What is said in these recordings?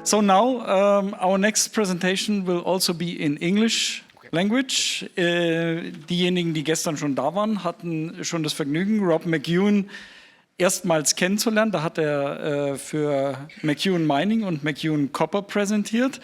So now our next presentation will also be in English language. Diejenigen, die gestern schon da waren, hatten schon das Vergnügen, Rob McEwen erstmals kennenzulernen. Da hat er für McEwen Mining und McEwen Copper präsentiert.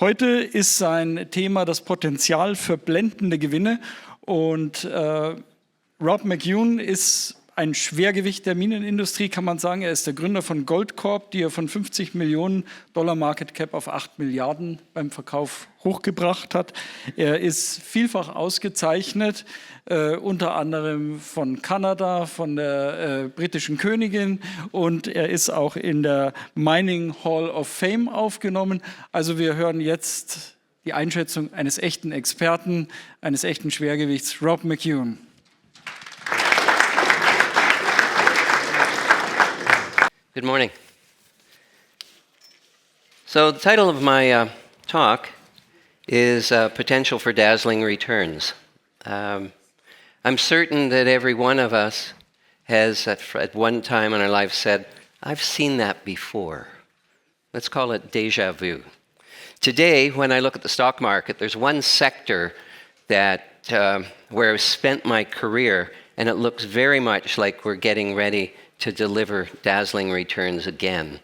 Heute ist sein Thema das Potenzial für blendende Gewinne. Und Rob McEwen ist ein Schwergewicht der Minenindustrie, kann man sagen. Er ist der Gründer von Goldcorp, die er von 50 Millionen Dollar Market Cap auf 8 Milliarden beim Verkauf hochgebracht hat. Er ist vielfach ausgezeichnet, unter anderem von Kanada, von der britischen Königin, und er ist auch in der Mining Hall of Fame aufgenommen. Also wir hören jetzt die Einschätzung eines echten Experten, eines echten Schwergewichts, Rob McEwen. Good morning. So the title of my talk is Potential for Dazzling Returns. I'm certain that every one of us has at one time in our life said, I've seen that before. Let's call it déjà vu. Today, when I look at the stock market, there's one sector that where I've spent my career, and it looks very much like we're getting ready to deliver dazzling returns again,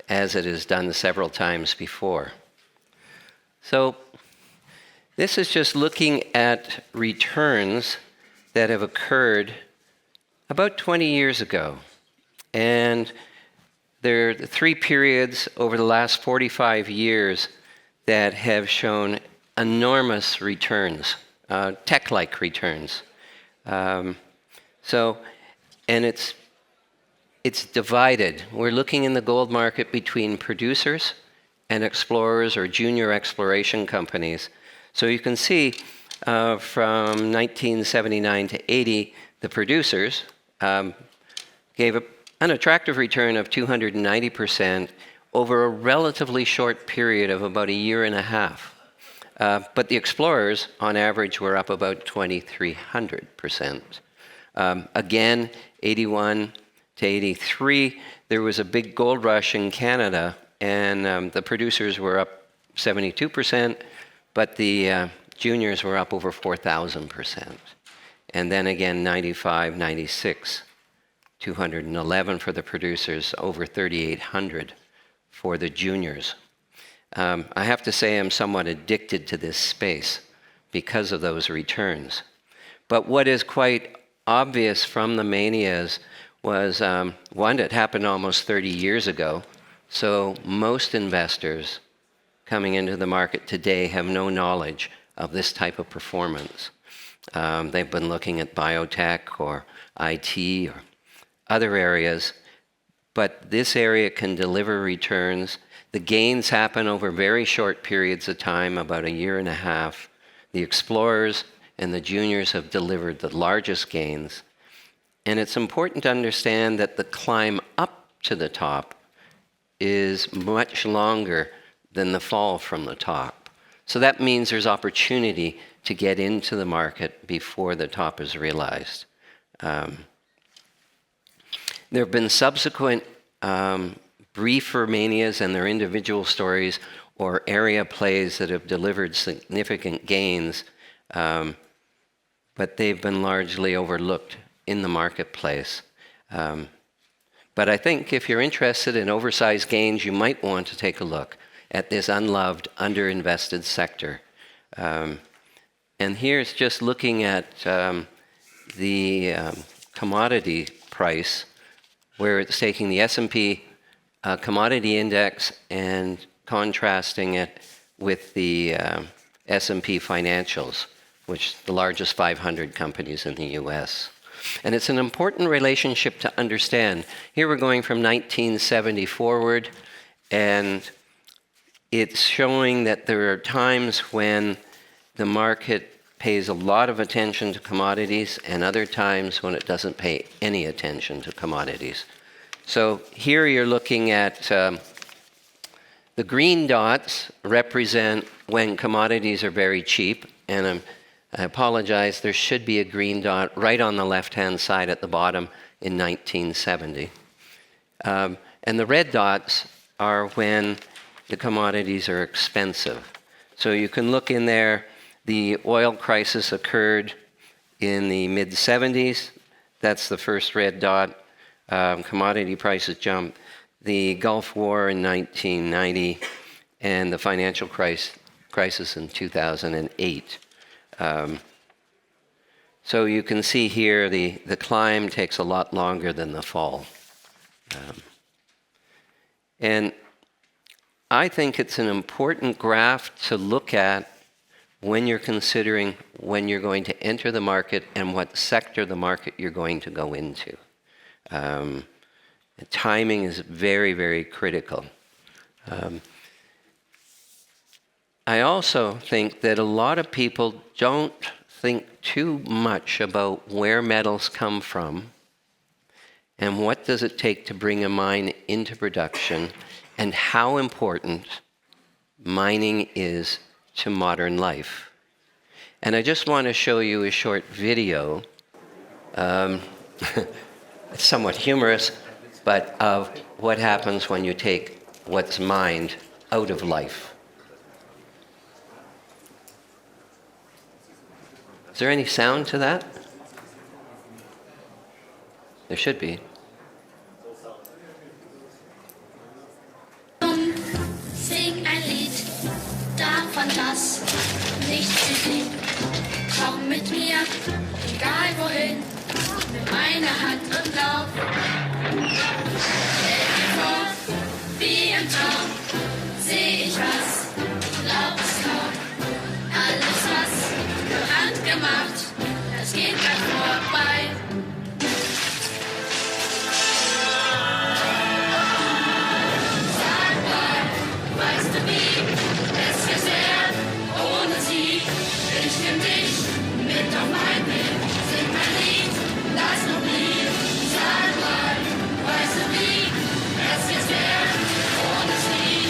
as it has done several times before. So this is just looking at returns that have occurred about 20 years ago. And there are three periods over the last 45 years that have shown enormous returns, tech-like returns. And it's divided. We're looking in the gold market between producers and explorers or junior exploration companies. So you can see from 1979 to 80, the producers gave an attractive return of 290% over a relatively short period of about a year and a half. But the explorers, on average, were up about 2,300%. Again, 81 to 83, there was a big gold rush in Canada, and the producers were up 72%, but the juniors were up over 4,000%. And then again, 95, 96, 211 for the producers, over 3,800 for the juniors. I have to say I'm somewhat addicted to this space because of those returns. But what is quite obvious from the manias was, one, it happened almost 30 years ago, so most investors coming into the market today have no knowledge of this type of performance. They've been looking at biotech or IT or other areas, but this area can deliver returns. The gains happen over very short periods of time, about a year and a half. The explorers and the juniors have delivered the largest gains. And it's important to understand that the climb up to the top is much longer than the fall from the top. So that means there's opportunity to get into the market before the top is realized. There have been subsequent briefer manias and their individual stories or area plays that have delivered significant gains, but they've been largely overlooked in the marketplace. But I think if you're interested in oversized gains, you might want to take a look at this unloved, underinvested sector. And here's just looking at the commodity price, where it's taking the S&P Commodity Index and contrasting it with the S&P financials, which are the largest 500 companies in the US. And it's an important relationship to understand. Here we're going from 1970 forward, and it's showing that there are times when the market pays a lot of attention to commodities and other times when it doesn't pay any attention to commodities. So here you're looking at the green dots represent when commodities are very cheap, and I apologize, there should be a green dot right on the left-hand side at the bottom in 1970. And the red dots are when the commodities are expensive. So you can look in there, the oil crisis occurred in the mid-70s. That's the first red dot. Commodity prices jumped. The Gulf War in 1990 and the financial crisis in 2008. So you can see here the climb takes a lot longer than the fall. And I think it's an important graph to look at when you're considering when you're going to enter the market and what sector of the market you're going to go into. Timing is very, very critical. I also think that a lot of people don't think too much about where metals come from and what does it take to bring a mine into production and how important mining is to modern life. And I just want to show you a short video. It's somewhat humorous, but of what happens when you take what's mined out of life. Is there any sound to that? There should be. Sing ein Lied davon, dass nichts sich liebt. Komm mit mir, egal wohin, nimm meine Hand und lauf. Stell dir vor, wie im Traum, seh ich was, glaub es kaum. Alles, was für Hand gemacht, das geht gleich vorbei. Sag mal, weißt du wie es jetzt wär ohne sie? Ich nimm dich mit auf mein Weg, sing mein Lied, das noch blieb. Sag mal, weißt du wie es jetzt wär ohne sie?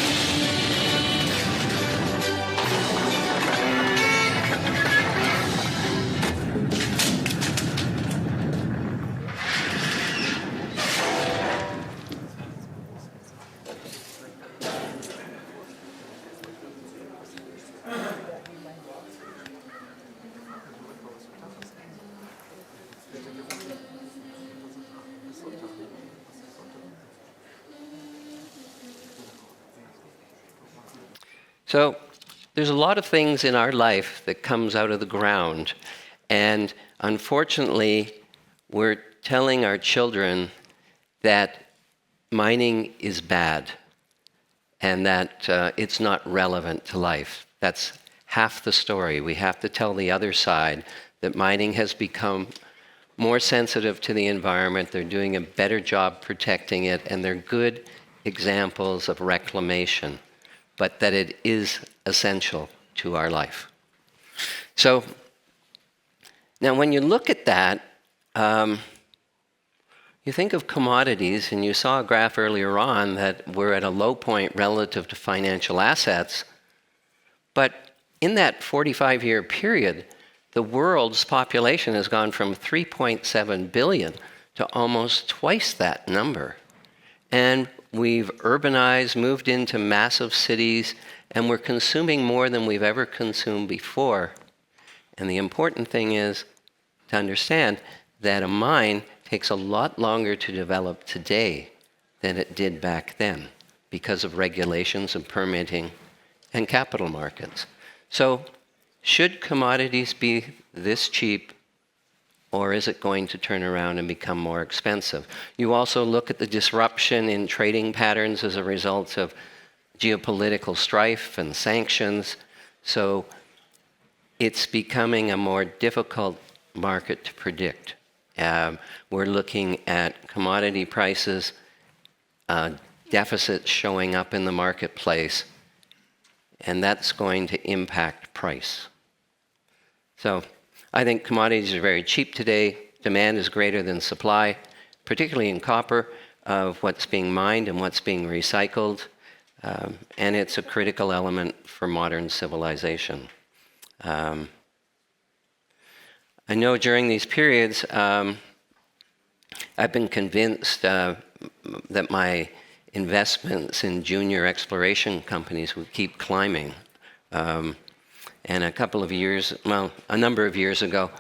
So there's a lot of things in our life that comes out of the ground. And unfortunately, we're telling our children that mining is bad and that it's not relevant to life. That's half the story. We have to tell the other side that mining has become more sensitive to the environment. They're doing a better job protecting it, and they're good examples of reclamation, but that it is essential to our life. So now when you look at that, you think of commodities, and you saw a graph earlier on that we're at a low point relative to financial assets. But in that 45-year period, the world's population has gone from 3.7 billion to almost twice that number. And we've urbanized, moved into massive cities, and we're consuming more than we've ever consumed before. And the important thing is to understand that a mine takes a lot longer to develop today than it did back then because of regulations and permitting and capital markets. So should commodities be this cheap, or is it going to turn around and become more expensive? You also look at the disruption in trading patterns as a result of geopolitical strife and sanctions. So it's becoming a more difficult market to predict. We're looking at commodity prices, deficits showing up in the marketplace, and that's going to impact price. So I think commodities are very cheap today. Demand is greater than supply, particularly in copper, of what's being mined and what's being recycled. And it's a critical element for modern civilization. I know during these periods, I've been convinced that my investments in junior exploration companies would keep climbing. And a number of years ago,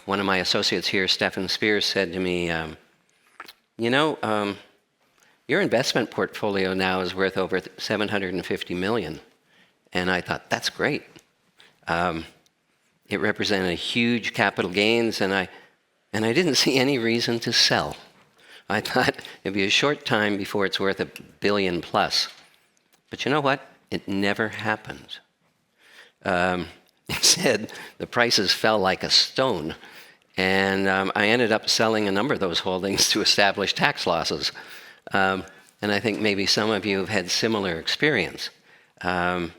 one of my associates here, Stephen Spears, said to me, your investment portfolio now is worth over $750 million. And I thought, that's great. It represented huge capital gains, and I didn't see any reason to sell. I thought it'd be a short time before it's worth $1 billion plus. But you know what? It never happened. Instead, the prices fell like a stone, and I ended up selling a number of those holdings to establish tax losses. And I think maybe some of you have had similar experience. The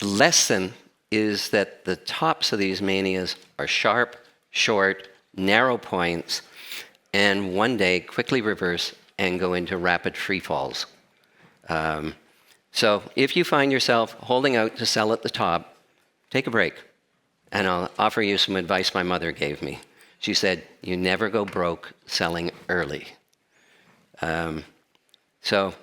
lesson is that the tops of these manias are sharp, short, narrow points, and one day quickly reverse and go into rapid free falls. So if you find yourself holding out to sell at the top, take a break, and I'll offer you some advice my mother gave me. She said, you never go broke selling early. So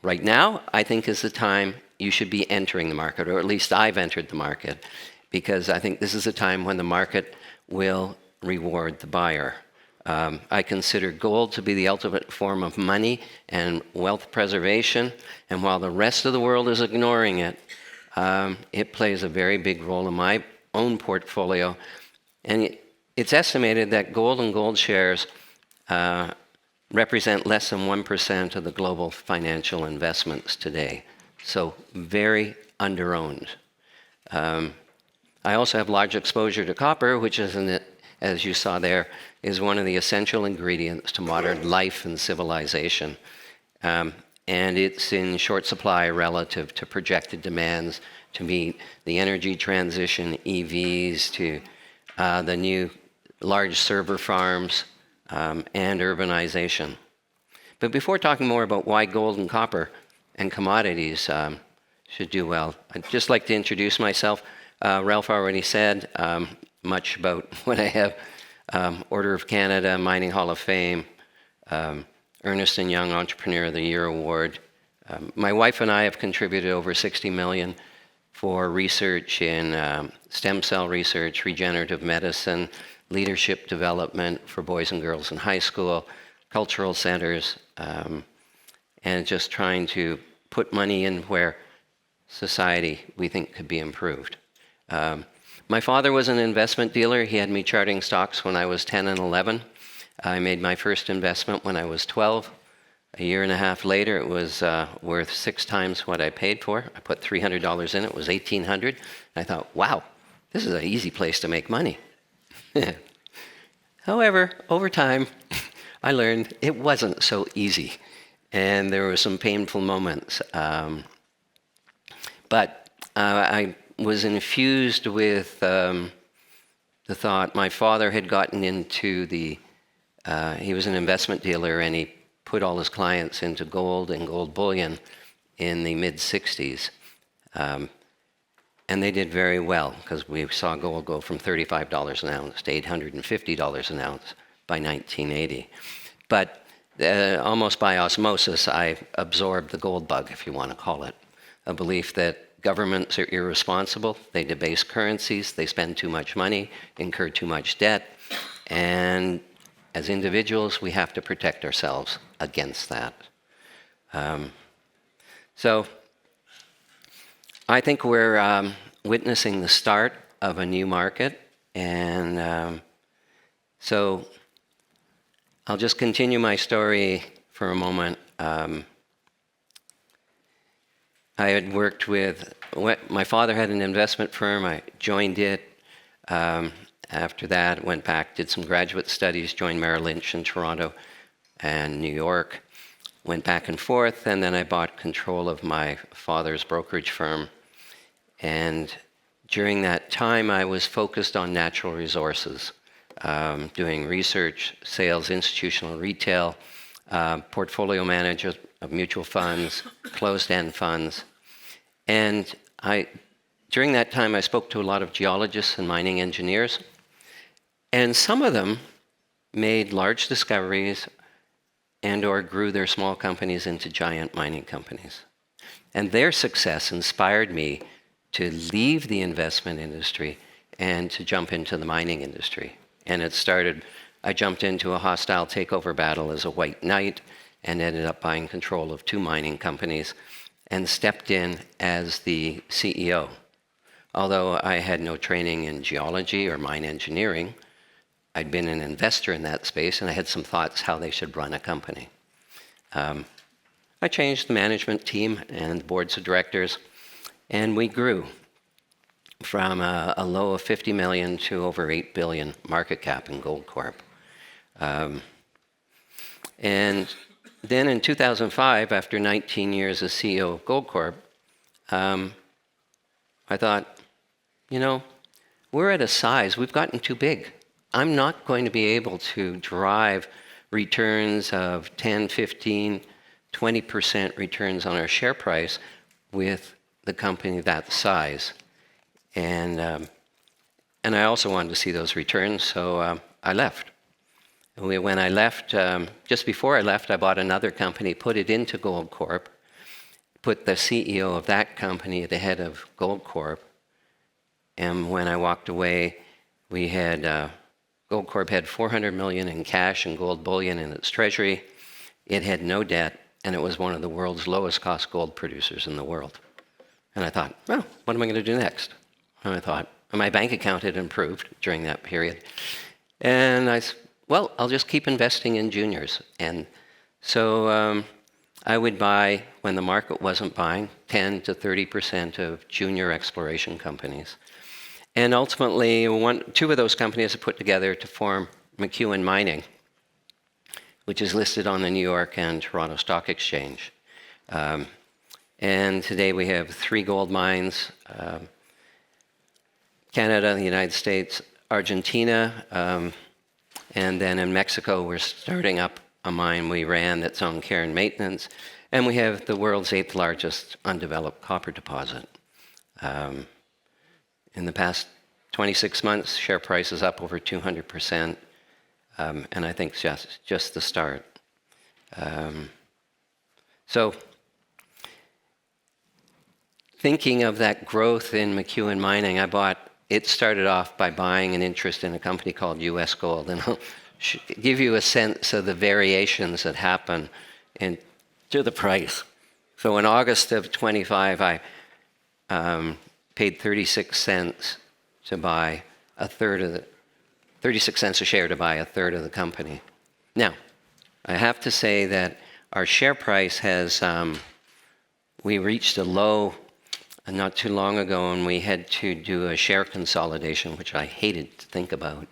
right now, I think is the time you should be entering the market, or at least I've entered the market, because I think this is a time when the market will reward the buyer. I consider gold to be the ultimate form of money and wealth preservation, and while the rest of the world is ignoring it, it plays a very big role in my own portfolio. And it's estimated that gold and gold shares represent less than 1% of the global financial investments today. So very underowned. I also have large exposure to copper, which is, as you saw there, is one of the essential ingredients to modern life and civilization. And it's in short supply relative to projected demands to meet the energy transition, EVs, to the new large server farms, and urbanization. But before talking more about why gold and copper and commodities should do well, I'd just like to introduce myself. Ralph already said much about what I have. Order of Canada, Mining Hall of Fame, Ernst & Young Entrepreneur of the Year Award. My wife and I have contributed over $60 million for research in stem cell research, regenerative medicine, leadership development for boys and girls in high school, cultural centers, and just trying to put money in where society we think could be improved. My father was an investment dealer. He had me charting stocks when I was 10 and 11. I made my first investment when I was 12. A year and a half later, it was worth 6 times what I paid for. I put $300 in it. It was $1,800. I thought, wow, this is an easy place to make money. However, over time, I learned it wasn't so easy, and there were some painful moments. But I was infused with the thought. My father had gotten into he was an investment dealer, and he put all his clients into gold and gold bullion in the mid-'60s. And they did very well, because we saw gold go from $35 an ounce to $850 an ounce by 1980. But almost by osmosis, I absorbed the gold bug, if you want to call it, a belief that governments are irresponsible, they debase currencies, they spend too much money, incur too much debt, and as individuals, we have to protect ourselves against that. So I think we're witnessing the start of a new market, and so I'll just continue my story for a moment. I had worked with, my father had an investment firm. I joined it. After that, went back, did some graduate studies, joined Merrill Lynch in Toronto and New York. Went back and forth, and then I bought control of my father's brokerage firm. And during that time, I was focused on natural resources, doing research, sales, institutional retail, portfolio manager of mutual funds, closed-end funds. And during that time, I spoke to a lot of geologists and mining engineers. And some of them made large discoveries and or grew their small companies into giant mining companies. And their success inspired me to leave the investment industry and to jump into the mining industry. And it started, I jumped into a hostile takeover battle as a white knight and ended up buying control of 2 mining companies and stepped in as the CEO. Although I had no training in geology or mine engineering, I'd been an investor in that space and I had some thoughts how they should run a company. I changed the management team and the boards of directors, and we grew from a low of 50 million to over 8 billion market cap in Goldcorp. And then in 2005, after 19 years as CEO of Goldcorp, I thought, you know, we're at a size, we've gotten too big. I'm not going to be able to drive returns of 10, 15, 20% returns on our share price with the company that size. And I also wanted to see those returns, so I left. When I left, just before I left, I bought another company, put it into Goldcorp, put the CEO of that company at the head of Goldcorp. And when I walked away, we had, Goldcorp had 400 million in cash and gold bullion in its treasury. It had no debt, and it was one of the world's lowest cost gold producers in the world. And I thought, well, what am I going to do next? And I thought, my bank account had improved during that period. And I said, well, I'll just keep investing in juniors. And so I would buy, when the market wasn't buying, 10 to 30% of junior exploration companies. And ultimately, 2 of those companies are put together to form McEwen Mining, which is listed on the New York and Toronto Stock Exchange. And today we have 3 gold mines, Canada, the United States, Argentina, and then in Mexico, we're starting up a mine we ran that's on care and maintenance. And we have the world's 8th largest undeveloped copper deposit. In the past 26 months, share price is up over 200%. And I think just the start. So thinking of that growth in McEwen Mining, it started off by buying an interest in a company called US Gold. And I'll give you a sense of the variations that happen to the price. So in August of 25, I paid 36 cents to buy a third of the 36 cents a share to buy a third of the company. Now, I have to say that our share price has, we reached a low not too long ago, and we had to do a share consolidation, which I hated to think about,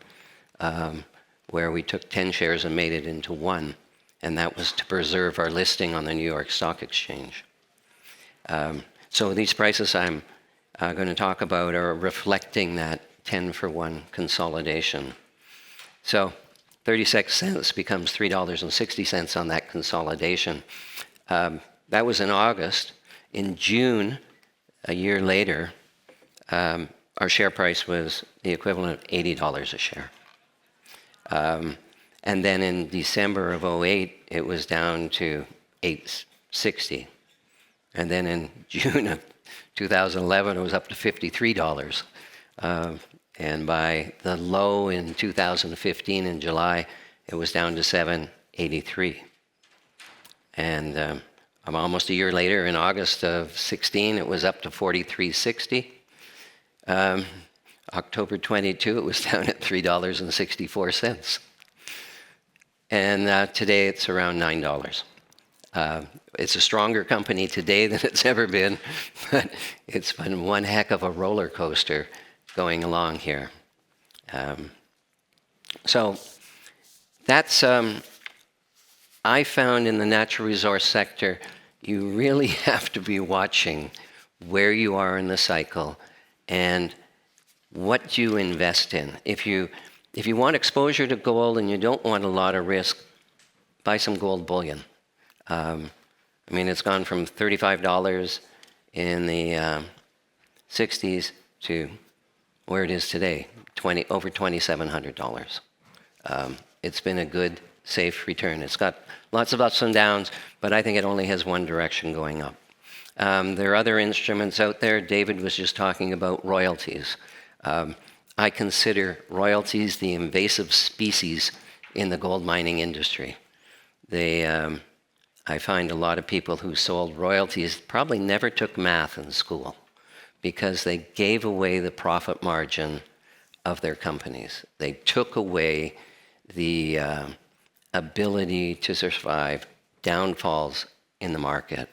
where we took 10 shares and made it into 1, and that was to preserve our listing on the New York Stock Exchange. So these prices I'm going to talk about are reflecting that 10-for-1 consolidation. So 36 cents becomes $3.60 on that consolidation. That was in August. In June, a year later, our share price was the equivalent of $80 a share. And then in December of 2008, it was down to $8.60. And then in June of 2011, it was up to $53. And by the low in 2015 in July, it was down to $7.83. And almost a year later, in August of 16, it was up to $43.60. October 22, it was down at $3.64. And today it's around $9. It's a stronger company today than it's ever been, but it's been one heck of a roller coaster going along here. So that's, I found in the natural resource sector, you really have to be watching where you are in the cycle and what you invest in. If you want exposure to gold and you don't want a lot of risk, buy some gold bullion. I mean, it's gone from $35 in the 60s to where it is today, over $2,700. It's been a good safe return. It's got lots of ups and downs, but I think it only has one direction going up. There are other instruments out there. David was just talking about royalties. I consider royalties the invasive species in the gold mining industry. I find a lot of people who sold royalties probably never took math in school because they gave away the profit margin of their companies. They took away the ability to survive downfalls in the market.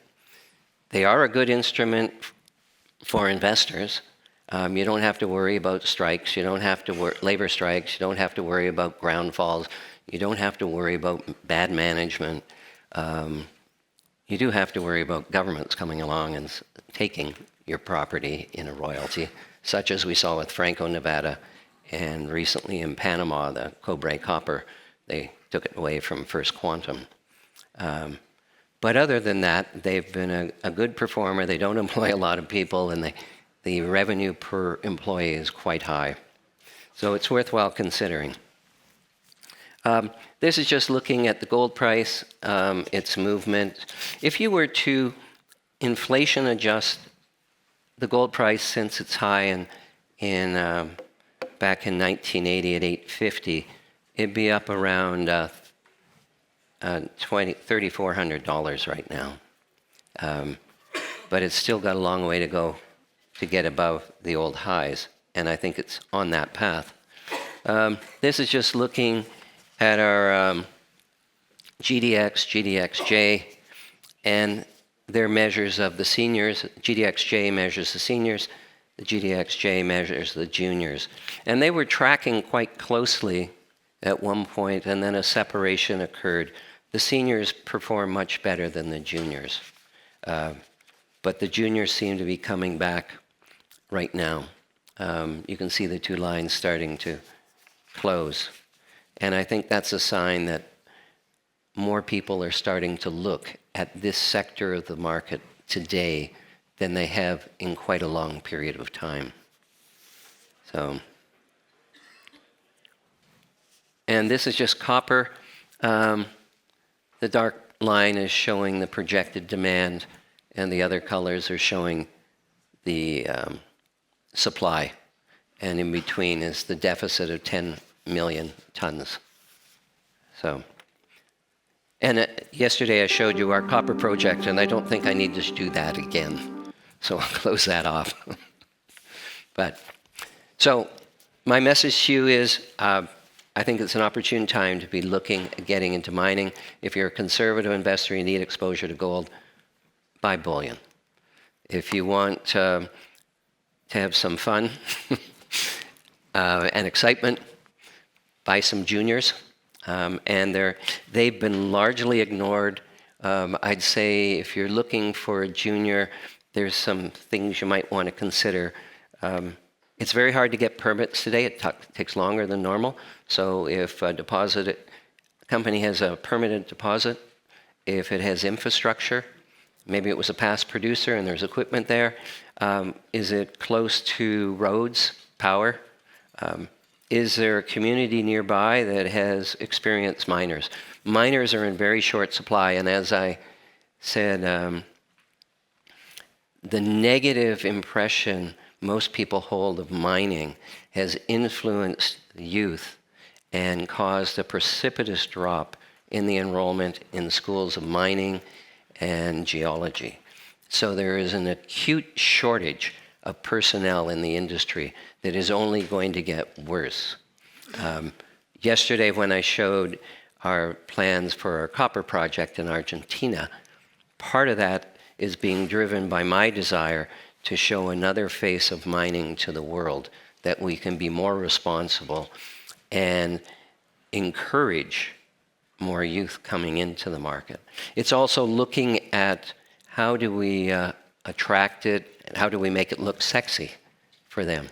They are a good instrument for investors. You don't have to worry about strikes. You don't have to labor strikes. You don't have to worry about ground falls. You don't have to worry about bad management. You do have to worry about governments coming along and taking your property in a royalty, such as we saw with Franco-Nevada and recently in Panama, the Cobre Copper. They took it away from First Quantum. But other than that, they've been a good performer. They don't employ a lot of people, and the revenue per employee is quite high. So it's worthwhile considering. This is just looking at the gold price, its movement. If you were to inflation adjust the gold price since its high back in 1980 at $850, it'd be up around $3,400 right now. But it's still got a long way to go to get above the old highs, and I think it's on that path. This is just looking at our GDX, GDXJ, and their measures of the seniors. GDXJ measures the seniors, the GDXJ measures the juniors. And they were tracking quite closely at one point, and then a separation occurred. The seniors perform much better than the juniors. But the juniors seem to be coming back right now. You can see the two lines starting to close. And I think that's a sign that more people are starting to look at this sector of the market today than they have in quite a long period of time. So, and this is just copper. The dark line is showing the projected demand, and the other colors are showing the supply. And in between is the deficit of 10 million tons. So, and yesterday I showed you our copper project, and I don't think I need to do that again. So I'll close that off. So my message to you is, I think it's an opportune time to be looking at getting into mining. If you're a conservative investor, you need exposure to gold, buy bullion. If you want to have some fun and excitement, buy some juniors. And they've been largely ignored. I'd say if you're looking for a junior, there's some things you might want to consider. It's very hard to get permits today. It takes longer than normal. So if a company has a permitted deposit, if it has infrastructure, maybe it was a past producer and there's equipment there, is it close to roads, power? Is there a community nearby that has experienced miners? Miners are in very short supply, and as I said, the negative impression most people hold of mining has influenced the youth and caused a precipitous drop in the enrollment in schools of mining and geology. So there is an acute shortage of personnel in the industry that is only going to get worse. Yesterday, when I showed our plans for our copper project in Argentina, part of that is being driven by my desire to show another face of mining to the world, that we can be more responsible and encourage more youth coming into the market. It's also looking at how do we attract it, and how do we make it look sexy for them.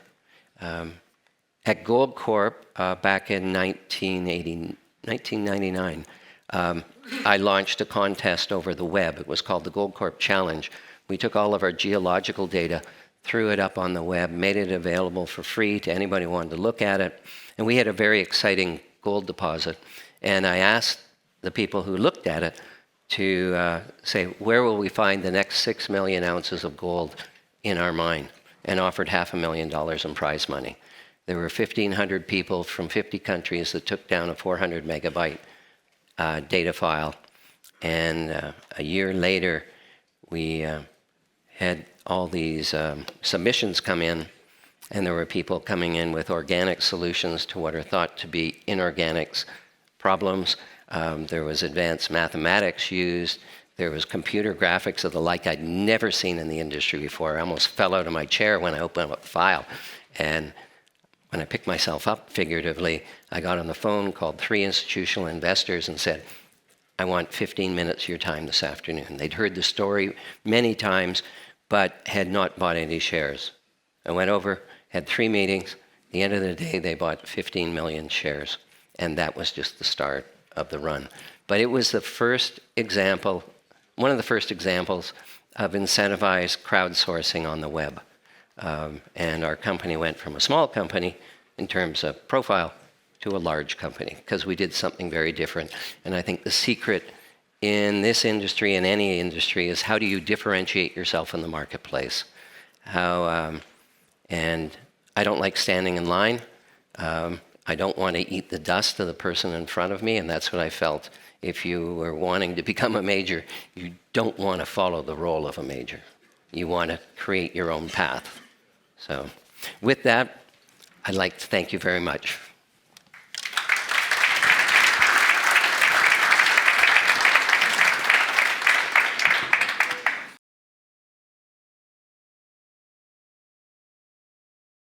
At Goldcorp, back in 1999, I launched a contest over the web. It was called the Goldcorp Challenge. We took all of our geological data, threw it up on the web, made it available for free to anybody who wanted to look at it. And we had a very exciting gold deposit. And I asked the people who looked at it to say, where will we find the next 6 million ounces of gold in our mine? And offered $500,000 in prize money. There were 1,500 people from 50 countries that took down a 400 megabyte data file. And a year later, we had all these submissions come in, and there were people coming in with organic solutions to what are thought to be inorganic problems. There was advanced mathematics used. There was computer graphics of the like I'd never seen in the industry before. I almost fell out of my chair when I opened up a file. And when I picked myself up, figuratively, I got on the phone, called 3 institutional investors and said, I want 15 minutes of your time this afternoon. They'd heard the story many times, but had not bought any shares. I went over, had 3 meetings. At the end of the day, they bought 15 million shares. And that was just the start of the run. But it was the first example, one of the first examples of incentivized crowdsourcing on the web. And our company went from a small company in terms of profile to a large company because we did something very different. And I think the secret in this industry, in any industry, is how do you differentiate yourself in the marketplace? And I don't like standing in line. I don't want to eat the dust of the person in front of me, and that's what I felt. If you were wanting to become a major, you don't want to follow the role of a major. You want to create your own path. So with that, I'd like to thank you very much.